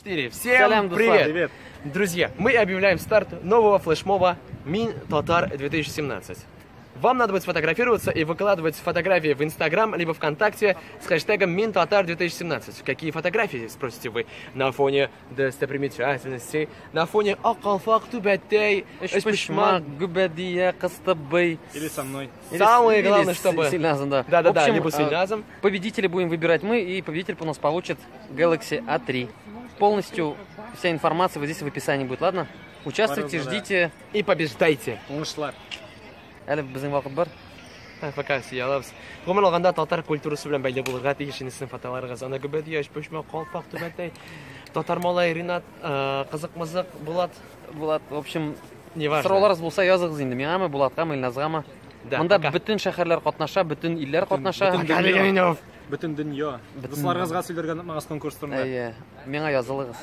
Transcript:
4. Всем привет! Друзья, мы объявляем старт нового флешмоба Мин Татар 2017. Вам надо будет сфотографироваться и выкладывать фотографии в Инстаграм либо ВКонтакте с хэштегом Мин Татар 2017. Какие фотографии, спросите вы? На фоне достопримечательностей, на фоне Акалфак Тубаттей, Эшпышмак, Губадия, Кастабей. Или со мной. Самое главное, чтобы... Сильназом, да. Да, либо Сильназом. Победителя будем выбирать мы, и победитель у нас получит Galaxy A3. Полностью вся информация вот здесь в описании будет, ладно? Участвуйте, ждите. И побеждайте. Әлі біздің вақыт бар. Пока сиялабыз. Гомел алганда татар культурасы белән бәйле булырга тиешенесен фотоларыгыз. Ана Губадия, Эшпышмак, Калфак Тубаттей, Татар малай, Ринат, кызык-мызык, Булат. Булат, в общем, неважно. Сорауларыз булса языгыз инде. Миңамы, Булаткамы, Илназгамы. Монда бүтін шәһәрләр катнаша, бүтін илләр катнаша. Бүтін дөнья. Дусларыгызга сөйләргә онытмагыз конкурс турында. Миңа язылыгыз.